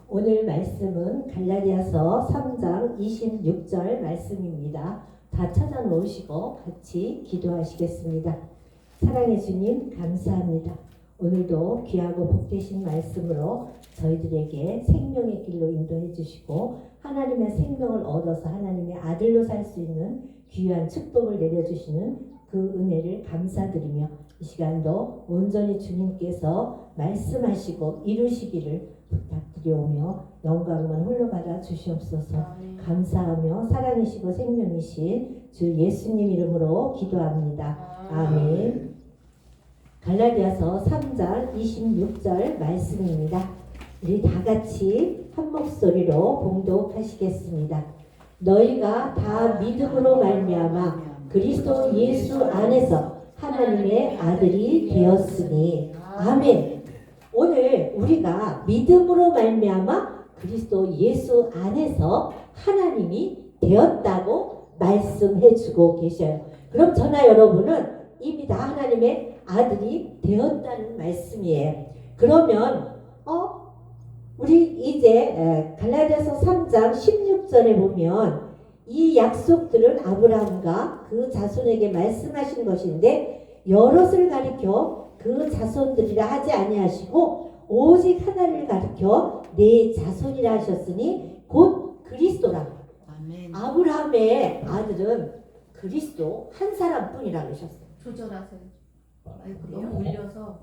오늘 말씀은 갈라디아서 3장 26절 말씀입니다. 다 찾아놓으시고 같이 기도하시겠습니다. 사랑해 주님 감사합니다. 오늘도 귀하고 복되신 말씀으로 저희들에게 생명의 길로 인도해 주시고 하나님의 생명을 얻어서 하나님의 아들로 살 수 있는 귀한 축복을 내려주시는 그 은혜를 감사드리며 이 시간도 온전히 주님께서 말씀하시고 이루시기를 부탁드려오며 영광만 홀로 받아 주시옵소서. 감사하며 사랑이시고 생명이신 주 예수님 이름으로 기도합니다. 아멘. 갈라디아서 3장 26절 말씀입니다. 우리 다 같이 한 목소리로 봉독하시겠습니다. 너희가 다 믿음으로 말미암아 그리스도 예수 안에서 하나님의 아들이 되었으니 아멘. 오늘 우리가 믿음으로 말미암아 그리스도 예수 안에서 하나님이 되었다고 말씀해주고 계셔요. 그럼 저나 여러분은 이미 다 하나님의 아들이 되었다는 말씀이에요. 그러면 우리 이제 갈라디아서 3장 16절에 보면 이 약속들은 아브라함과 그 자손에게 말씀하신 것인데 여럿을 가리켜 그 자손들이라 하지 아니하시고 오직 하나를 가리켜 네 자손이라 하셨으니 곧 그리스도라. 아멘. 아브라함의 아들은 그리스도 한 사람뿐이라 그러셨어요. 조절하세요. 아이고 너무 울려서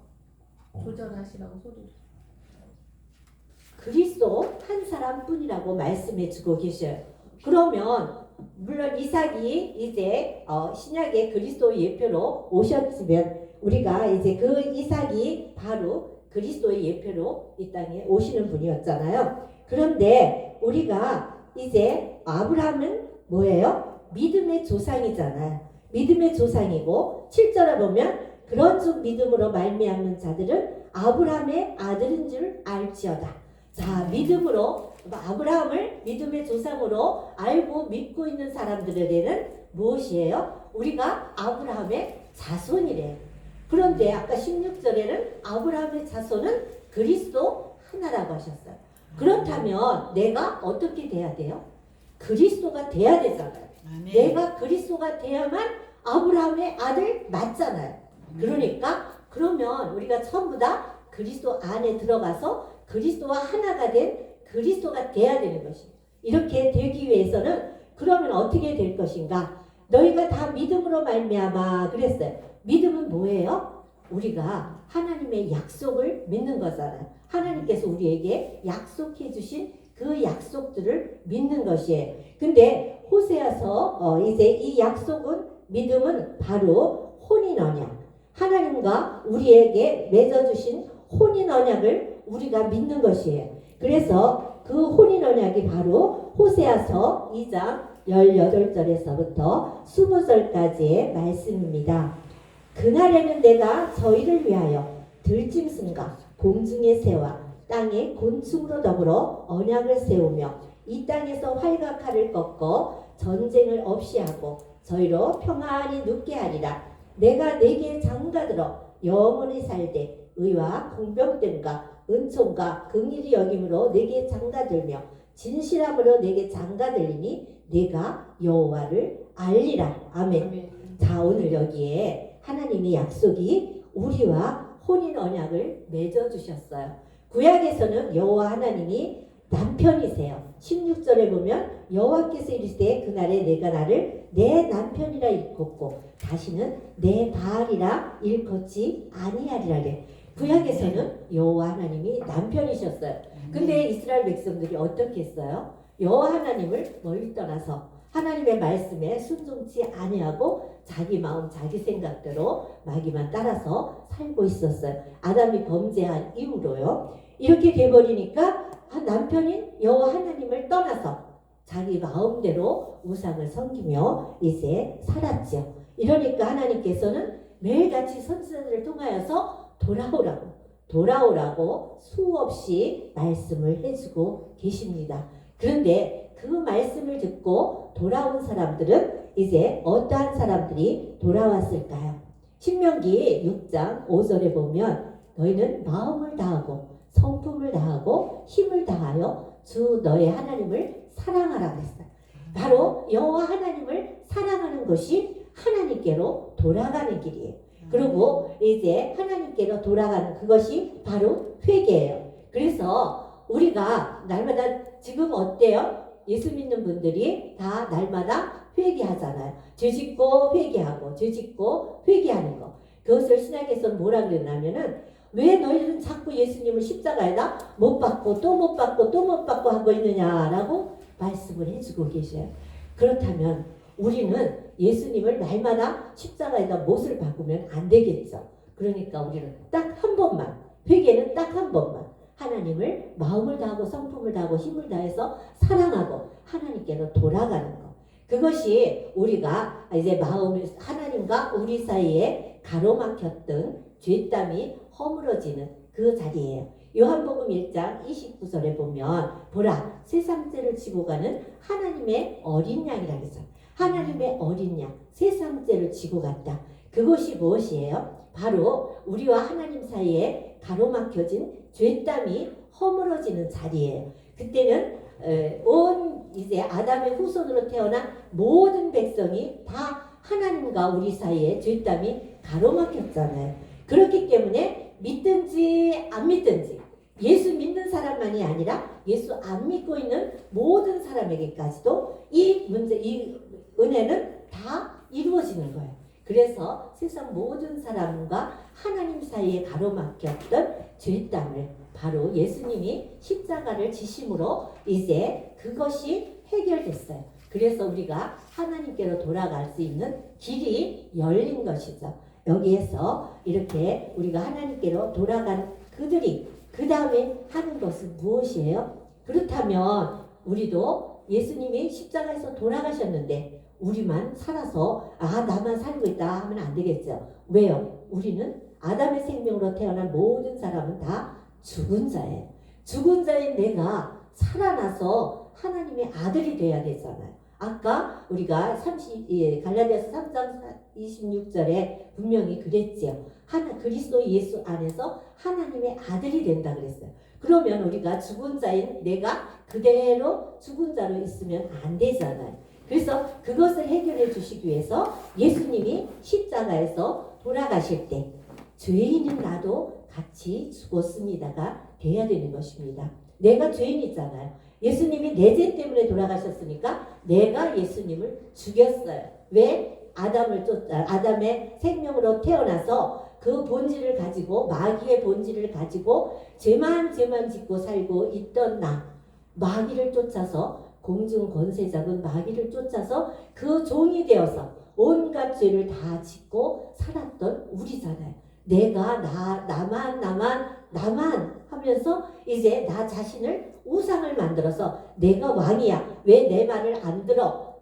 조절하시라고 소리. 그리스도 한 사람뿐이라고 말씀해주고 계셔요. 그러면 물론 이삭이 이제 신약의 그리스도 예표로 오셨으면 우리가 이제 그 이삭이 바로 그리스도의 예표로 이 땅에 오시는 분이었잖아요. 그런데 우리가 이제 아브라함은 뭐예요? 믿음의 조상이잖아요. 믿음의 조상이고 7절에 보면 그런 즉 믿음으로 말미암는 자들은 아브라함의 아들인 줄 알지어다. 자, 믿음으로 아브라함을 믿음의 조상으로 알고 믿고 있는 사람들에게는 무엇이에요? 우리가 아브라함의 자손이래. 그런데 아까 16절에는 아브라함의 자손은 그리스도 하나라고 하셨어요. 그렇다면 내가 어떻게 돼야 돼요? 그리스도가 돼야 되잖아요. 아멘. 내가 그리스도가 돼야만 아브라함의 아들 맞잖아요. 그러니까 그러면 우리가 전부 다 그리스도 안에 들어가서 그리스도와 하나가 된 그리스도가 돼야 되는 것입니다. 이렇게 되기 위해서는 그러면 어떻게 될 것인가? 너희가 다 믿음으로 말미암아 그랬어요. 믿음은 뭐예요? 우리가 하나님의 약속을 믿는 거잖아요. 하나님께서 우리에게 약속해 주신 그 약속들을 믿는 것이에요. 근데 호세아서 이제 이 약속은 믿음은 바로 혼인 언약. 하나님과 우리에게 맺어주신 혼인 언약을 우리가 믿는 것이에요. 그래서 그 혼인 언약이 바로 호세아서 2장 18절에서부터 20절까지의 말씀입니다. 그날에는 내가 저희를 위하여 들짐승과 공중의 새와 땅의 곤충으로 더불어 언약을 세우며 이 땅에서 활과 칼을 꺾어 전쟁을 없이 하고 저희로 평안히 눕게 하리라. 내가 내게 장가들어 영원히 살되 의와 공평됨과 은총과 긍휼히 여김으로 내게 장가들며 진실함으로 내게 장가들리니 내가 여호와를 알리라. 아멘. 아멘. 자, 오늘 여기에 하나님의 약속이 우리와 혼인 언약을 맺어주셨어요. 구약에서는 여호와 하나님이 남편이세요. 16절에 보면 여호와께서 이르시되 그날에 내가 나를 내 남편이라 일컫고 다시는 내 바알이라 일컫지 아니하리라. 구약에서는 여호와 하나님이 남편이셨어요. 근데 이스라엘 백성들이 어떻게 했어요? 여호와 하나님을 멀리 떠나서 하나님의 말씀에 순종치 아니하고 자기 마음 자기 생각대로 마귀만 따라서 살고 있었어요. 아담이 범죄한 이후로요. 이렇게 돼버리니까 남편인 여호와 하나님을 떠나서 자기 마음대로 우상을 섬기며 이제 살았죠. 이러니까 하나님께서는 매일같이 선지자들을 통하여서 돌아오라고 수없이 말씀을 해주고 계십니다. 그런데 그 말씀을 듣고 돌아온 사람들은 이제 어떠한 사람들이 돌아왔을까요? 신명기 6장 5절에 보면 너희는 마음을 다하고 성품을 다하고 힘을 다하여 여호와여 주 너의 하나님을 사랑하라 그랬어요. 바로 여호와 하나님을 사랑하는 것이 하나님께로 돌아가는 길이에요. 그리고 이제 하나님께로 돌아가는 그것이 바로 회개예요. 그래서 우리가 날마다 지금 어때요? 예수 믿는 분들이 다 날마다 회개하잖아요. 죄 짓고 회개하고 죄 짓고 회개하는 거. 그것을 신약에서는 뭐라 그랬냐면은 왜 너희들은 자꾸 예수님을 십자가에다 못 박고 또 못 박고 또 못 박고 하고 있느냐라고 말씀을 해주고 계셔요. 그렇다면 우리는 예수님을 날마다 십자가에다 못을 박으면 안 되겠죠. 그러니까 우리는 딱 한 번만, 회개는 딱 한 번만 하나님을 마음을 다하고 성품을 다하고 힘을 다해서 사랑하고 하나님께로 돌아가는 것. 그것이 우리가 이제 마음을 하나님과 우리 사이에 가로막혔던 죄땀이 허물어지는 그 자리예요. 요한복음 1장 29절에 보면 보라 세상 죄를 지고 가는 하나님의 어린 양이라 그랬어요. 하나님의 어린 양, 세상 죄를 지고 갔다. 그것이 무엇이에요? 바로 우리와 하나님 사이에 가로막혀진 죄땀이 허물어지는 자리예요. 그때는 온 이제 아담의 후손으로 태어난 모든 백성이 다 하나님과 우리 사이에 죄땀이 가로막혔잖아요. 그렇기 때문에 믿든지 안 믿든지 예수 믿는 사람만이 아니라 예수 안 믿고 있는 모든 사람에게까지도 이 문제, 이 은혜는 다 이루어지는 거예요. 그래서 세상 모든 사람과 하나님 사이에 가로막혔던 죄땀을 바로 예수님이 십자가를 지심으로 이제 그것이 해결됐어요. 그래서 우리가 하나님께로 돌아갈 수 있는 길이 열린 것이죠. 여기에서 이렇게 우리가 하나님께로 돌아간 그들이 그 다음에 하는 것은 무엇이에요? 그렇다면 우리도 예수님이 십자가에서 돌아가셨는데 우리만 살아서 나만 살고 있다 하면 안 되겠죠. 왜요? 우리는 아담의 생명으로 태어난 모든 사람은 다 죽은 자예요. 죽은 자인 내가 살아나서 하나님의 아들이 돼야 되잖아요. 아까 우리가 갈라디아서 3장 26절에 분명히 그랬지요. 그리스도 예수 안에서 하나님의 아들이 된다 그랬어요. 그러면 우리가 죽은 자인 내가 그대로 죽은 자로 있으면 안 되잖아요. 그래서 그것을 해결해 주시기 위해서 예수님이 십자가에서 돌아가실 때 죄인인 나도 같이 죽었습니다가 돼야 되는 것입니다. 내가 죄인이잖아요. 예수님이 내 죄 때문에 돌아가셨으니까 내가 예수님을 죽였어요. 왜? 아담의 생명으로 태어나서 그 본질을 가지고 마귀의 본질을 가지고 죄만 짓고 살고 있던 나 마귀를 쫓아서 공중 권세 잡은 마귀를 쫓아서 그 종이 되어서 온갖 죄를 다 짓고 살았던 우리잖아요. 내가 나만 하면서 이제 나 자신을 우상을 만들어서 내가 왕이야. 왜 내 말을 안 들어?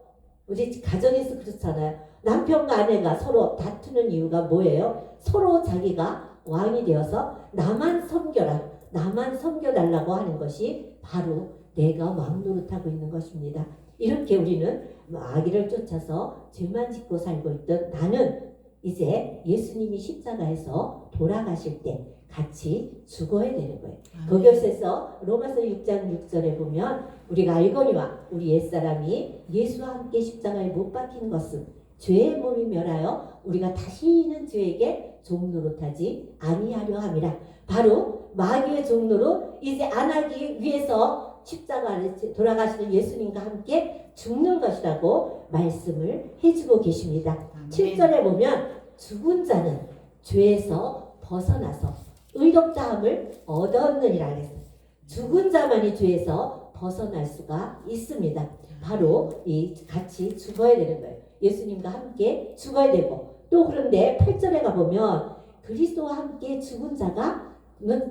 우리 가정에서 그렇잖아요. 남편과 아내가 서로 다투는 이유가 뭐예요? 서로 자기가 왕이 되어서 나만 섬겨라. 나만 섬겨달라고 하는 것이 바로 내가 왕 노릇하고 있는 것입니다. 이렇게 우리는 마귀를 쫓아서 죄만 짓고 살고 있던 나는 이제 예수님이 십자가에서 돌아가실 때 같이 죽어야 되는 거예요. 그것에서 로마서 6장 6절에 보면 우리가 알거니와 우리 옛사람이 예수와 함께 십자가에 못 박힌 것은 죄의 몸이 멸하여 우리가 다시는 죄에게 종노릇하지 아니하려 함이라. 바로 마귀의 종노릇 이제 안 하기 위해서 십자가를 돌아가시는 예수님과 함께 죽는 것이라고 말씀을 해주고 계십니다. 7절에 보면 죽은 자는 죄에서 벗어나서 의롭다함을 얻었느니라 그랬어요. 죽은 자만이 죄에서 벗어날 수가 있습니다. 바로 이 같이 죽어야 되는 거예요. 예수님과 함께 죽어야 되고 또 그런데 8절에 가보면 그리스도와 함께 죽은 자가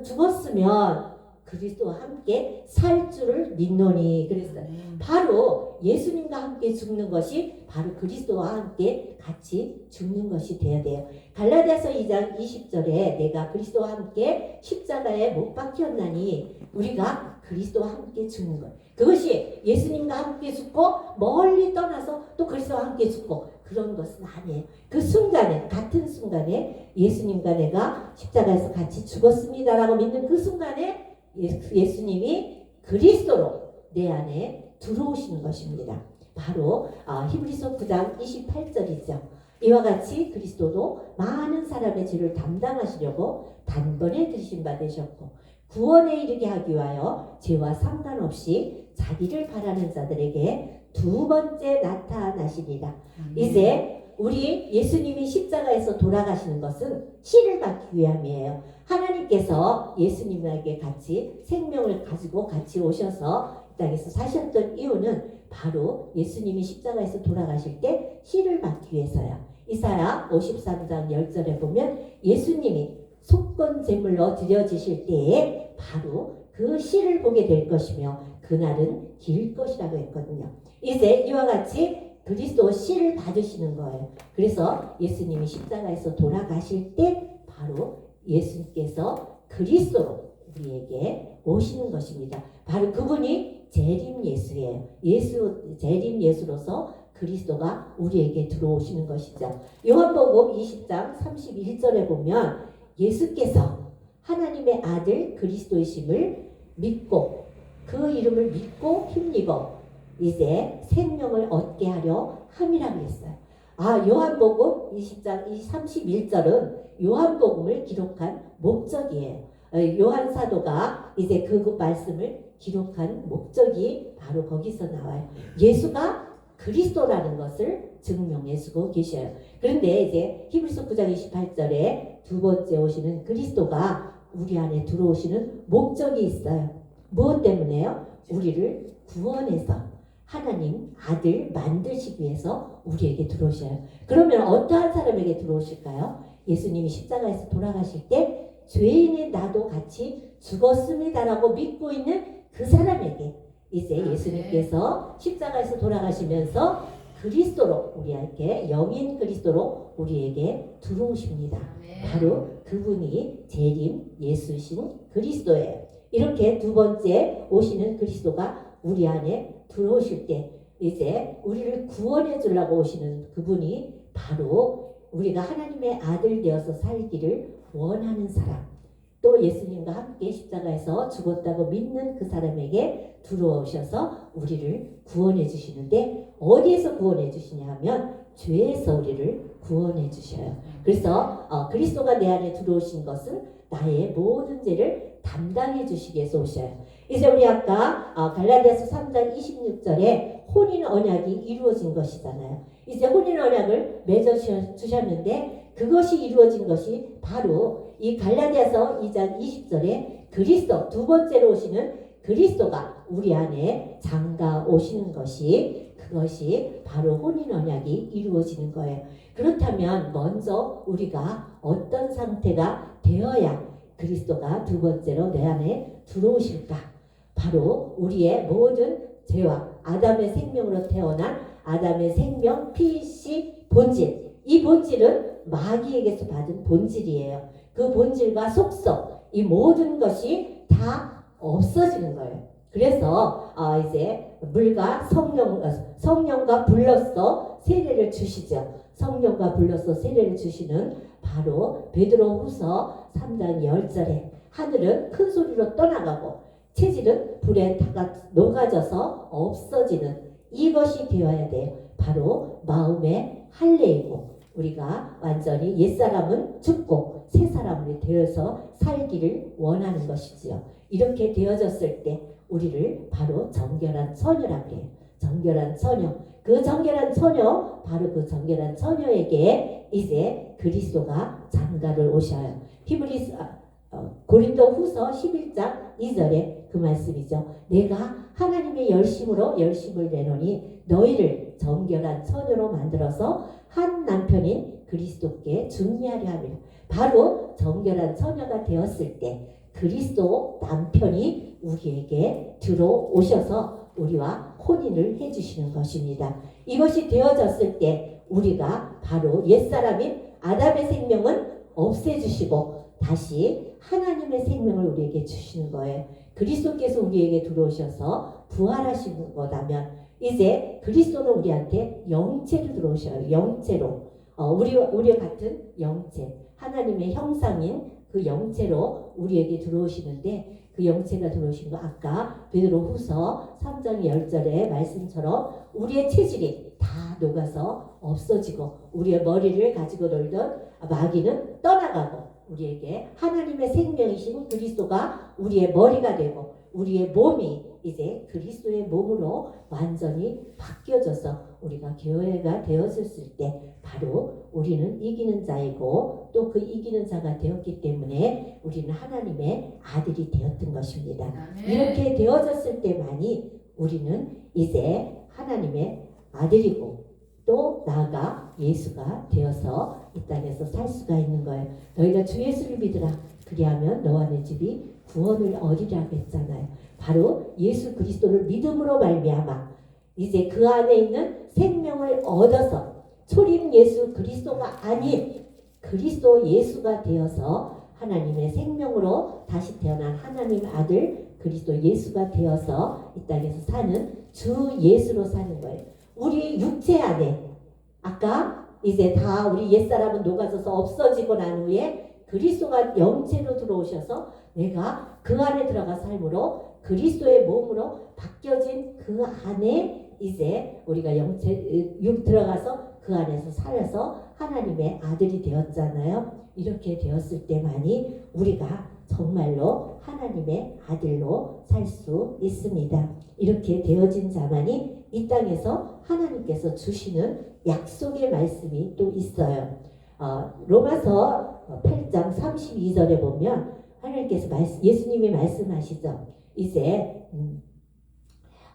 죽었으면 그리스도와 함께 살 줄을 믿노니 그랬어요. 바로 예수님과 함께 죽는 것이 바로 그리스도와 함께 같이 죽는 것이 되어야 돼요. 갈라디아서 2장 20절에 내가 그리스도와 함께 십자가에 못 박혔나니 우리가 그리스도와 함께 죽는 것. 그것이 예수님과 함께 죽고 멀리 떠나서 또 그리스도와 함께 죽고 그런 것은 아니에요. 그 순간에 같은 순간에 예수님과 내가 십자가에서 같이 죽었습니다라고 믿는 그 순간에 예수님이 그리스도로 내 안에 들어오시는 것입니다. 바로 히브리서 9장 28절이죠. 이와 같이 그리스도도 많은 사람의 죄를 담당하시려고 단번에 들이신 바 되셨고 구원에 이르게 하기 위하여 죄와 상관없이 자기를 바라는 자들에게 두 번째 나타나시리라. 이제 우리 예수님이 십자가에서 돌아가시는 것은 씨를 받기 위함이에요. 하나님께서 예수님에게 같이 생명을 가지고 같이 오셔서 이 땅에서 사셨던 이유는 바로 예수님이 십자가에서 돌아가실 때 씨를 받기 위해서요. 이사야 53장 10절에 보면 예수님이 속건 제물로 드려지실 때에 바로 그 씨를 보게 될 것이며 그날은 길 것이라고 했거든요. 이제 이와 같이 그리스도 씨를 받으시는 거예요. 그래서 예수님이 십자가에서 돌아가실 때 바로 예수님께서 그리스도로 우리에게 오시는 것입니다. 바로 그분이 재림 예수예요. 재림 예수로서 그리스도가 우리에게 들어오시는 것이죠. 요한복음 20장 31절에 보면 예수께서 하나님의 아들 그리스도이심을 믿고 그 이름을 믿고 힘입어 이제 생명을 얻게 하려 함이라고 했어요. 요한복음 20장 31절은 요한복음을 기록한 목적이에요. 요한 사도가 이제 그 말씀을 기록한 목적이 바로 거기서 나와요. 예수가 그리스도라는 것을 증명해 주고 계셔요. 그런데 이제 히브리서 9장 28절에 두 번째 오시는 그리스도가 우리 안에 들어오시는 목적이 있어요. 무엇 때문에요? 우리를 구원해서 하나님 아들 만드시기 위해서 우리에게 들어오셔요. 그러면 어떠한 사람에게 들어오실까요? 예수님이 십자가에서 돌아가실 때 죄인인 나도 같이 죽었습니다라고 믿고 있는 그 사람에게 이제 예수님께서 십자가에서 돌아가시면서 그리스도로 우리에게 영인 그리스도로 우리에게 들어오십니다. 바로 그분이 재림 예수신 그리스도예요. 이렇게 두 번째 오시는 그리스도가 우리 안에 들어오실 때 이제 우리를 구원해 주려고 오시는 그분이 바로 우리가 하나님의 아들 되어서 살기를 원하는 사람, 또 예수님과 함께 십자가에서 죽었다고 믿는 그 사람에게 들어오셔서 우리를 구원해 주시는데 어디에서 구원해 주시냐 하면 죄에서 우리를 구원해 주셔요. 그래서 그리스도가 내 안에 들어오신 것은 나의 모든 죄를 담당해 주시기 위해서 오셔요. 이제 우리 아까 갈라디아서 3장 26절에 혼인 언약이 이루어진 것이잖아요. 이제 혼인 언약을 맺어 주셨는데 그것이 이루어진 것이 바로 이 갈라디아서 2장 20절에 그리스도 두 번째로 오시는 그리스도가 우리 안에 장가 오시는 것이 그것이 바로 혼인 언약이 이루어지는 거예요. 그렇다면 먼저 우리가 어떤 상태가 되어야 그리스도가 두 번째로 내 안에 들어오실까? 바로 우리의 모든 죄와 아담의 생명으로 태어난 아담의 생명 피씨 본질, 이 본질은 마귀에게서 받은 본질이에요. 그 본질과 속성, 이 모든 것이 다 없어지는 거예요. 그래서 이제 물과 성령과 불러서 세례를 주시죠. 성령과 불러서 세례를 주시는 바로 베드로후서 3장 10절에 하늘은 큰 소리로 떠나가고 체질은 불에 녹아져서 없어지는 이것이 되어야 돼요. 바로 마음의 할례이고 우리가 완전히 옛사람은 죽고 새사람이 되어서 살기를 원하는 것이지요. 이렇게 되어졌을 때 우리를 바로 정결한 처녀라고 해요. 정결한 처녀. 그 정결한 처녀, 바로 그 정결한 처녀에게 이제 그리스도가 장가를 오셔요. 고린도후서 11장 2절에 그 말씀이죠. 내가 하나님의 열심을 내노니 너희를 정결한 처녀로 만들어서 한 남편인 그리스도께 중매하려 하며 바로 정결한 처녀가 되었을 때 그리스도 남편이 우리에게 들어오셔서 우리와 혼인을 해주시는 것입니다. 이것이 되어졌을 때 우리가 바로 옛사람인 아담의 생명은 없애주시고 다시 하나님의 생명을 우리에게 주시는 거예요. 그리스도께서 우리에게 들어오셔서 부활하신 거라면 이제 그리스도는 우리한테 영체로 들어오셔요. 영체로. 우리와 같은 영체. 하나님의 형상인 그 영체로 우리에게 들어오시는데 그 영체가 들어오신 거 아까 베드로후서 3장 10절의 말씀처럼 우리의 체질이 다 녹아서 없어지고 우리의 머리를 가지고 놀던 마귀는 떠나가고 우리에게 하나님의 생명이신 그리스도가 우리의 머리가 되고 우리의 몸이 이제 그리스도의 몸으로 완전히 바뀌어져서 우리가 교회가 되어졌을 때 바로 우리는 이기는 자이고 또 그 이기는 자가 되었기 때문에 우리는 하나님의 아들이 되었던 것입니다. 이렇게 되어졌을 때만이 우리는 이제 하나님의 아들이고 또 나아가 예수가 되어서 이 땅에서 살 수가 있는 거예요. 너희가 주 예수를 믿으라. 그리하면 너와 내 집이 구원을 얻으리라고 했잖아요. 바로 예수 그리스도를 믿음으로 말미암아 이제 그 안에 있는 생명을 얻어서 초림 예수 그리스도가 아닌 그리스도 예수가 되어서 하나님의 생명으로 다시 태어난 하나님의 아들 그리스도 예수가 되어서 이 땅에서 사는 주 예수로 사는 거예요. 우리 육체 안에 아까 이제 다 우리 옛사람은 녹아져서 없어지고 난 후에 그리스도가 영체로 들어오셔서 내가 그 안에 들어가 삶으로 그리스도의 몸으로 바뀌어진 그 안에 이제 우리가 영체 육 들어가서 그 안에서 살아서 하나님의 아들이 되었잖아요. 이렇게 되었을 때만이 우리가 정말로 하나님의 아들로 살 수 있습니다. 이렇게 되어진 자만이 이 땅에서 하나님께서 주시는 약속의 말씀이 또 있어요. 로마서 8장 32절에 보면 하나님께서 예수님이 말씀하시죠. 이제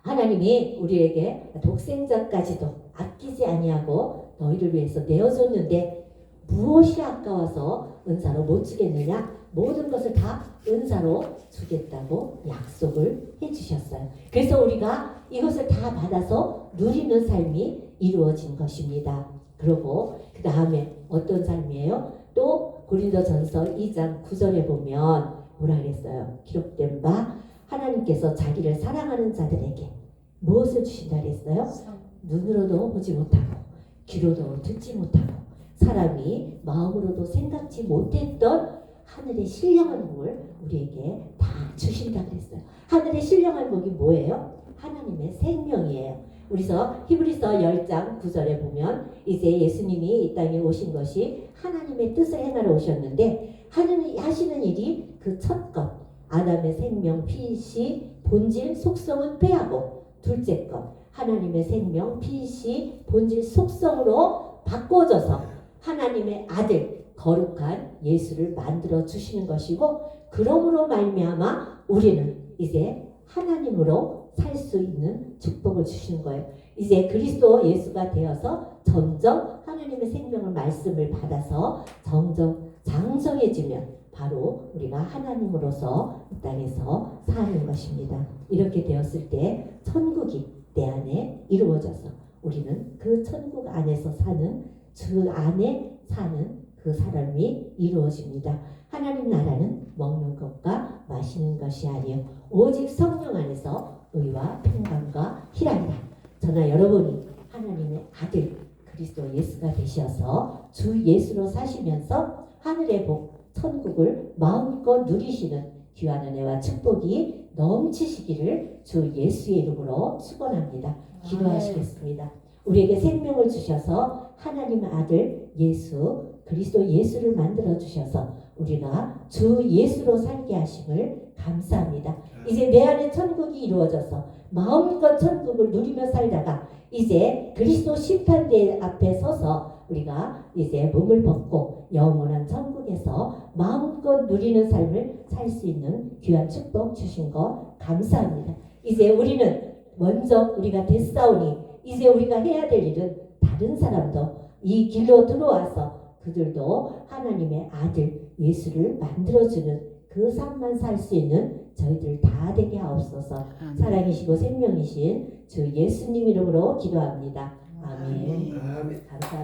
하나님이 우리에게 독생자까지도 아끼지 아니하고 너희를 위해서 내어줬는데 무엇이 아까워서 은사로 못 주겠느냐? 모든 것을 다 은사로 주겠다고 약속을 해주셨어요. 그래서 우리가 이것을 다 받아서 누리는 삶이 이루어진 것입니다. 그리고 그 다음에 어떤 삶이에요? 또 고린도전서 2장 9절에 보면 뭐라 그랬어요? 기록된 바 하나님께서 자기를 사랑하는 자들에게 무엇을 주신다 그랬어요? 눈으로도 보지 못하고 귀로도 듣지 못하고 사람이 마음으로도 생각지 못했던 하늘의 신령한 복을 우리에게 다 주신다 그랬어요. 하늘의 신령한 복이 뭐예요? 하나님의 생명이에요. 그래서 히브리서 10장 9절에 보면 이제 예수님이 이 땅에 오신 것이 하나님의 뜻을 행하러 오셨는데 하나님이 하시는 일이 그 첫 것 아담의 생명 피시 본질 속성은 빼하고 둘째 것 하나님의 생명 피시 본질 속성으로 바꿔줘서 하나님의 아들 거룩한 예수를 만들어 주시는 것이고 그러므로 말미암아 우리는 이제 하나님으로 살 수 있는 축복을 주시는 거예요. 이제 그리스도 예수가 되어서 점점 하나님의 생명을 말씀을 받아서 점점 장성해지면 바로 우리가 하나님으로서 이 땅에서 사는 것입니다. 이렇게 되었을 때 천국이 내 안에 이루어져서 우리는 그 천국 안에서 사는 주 안에 사는 그 사람이 이루어집니다. 하나님 나라는 먹는 것과 마시는 것이 아니요 오직 성령 안에서 의와 평강과 희락이라. 저나 여러분이 하나님의 아들 그리스도 예수가 되셔서 주 예수로 사시면서 하늘의 복 천국을 마음껏 누리시는 귀한 은혜와 축복이 넘치시기를 주 예수의 이름으로 축원합니다. 기도하시겠습니다. 우리에게 생명을 주셔서 하나님의 아들 예수 그리스도 예수를 만들어 주셔서 우리가 주 예수로 살게 하심을 감사합니다. 이제 내 안에 천국이 이루어져서 마음껏 천국을 누리며 살다가 이제 그리스도 심판대 앞에 서서 우리가 이제 몸을 벗고 영원한 천국에서 마음껏 누리는 삶을 살 수 있는 귀한 축복 주신 것 감사합니다. 이제 우리는 먼저 우리가 됐사오니 이제 우리가 해야 될 일은 다른 사람도 이 길로 들어와서 그들도 하나님의 아들 예수를 만들어주는 그 삶만 살 수 있는 저희들 다 되게 하옵소서. 사랑이시고 생명이신 주 예수님 이름으로 기도합니다. 아멘. 감사합니다.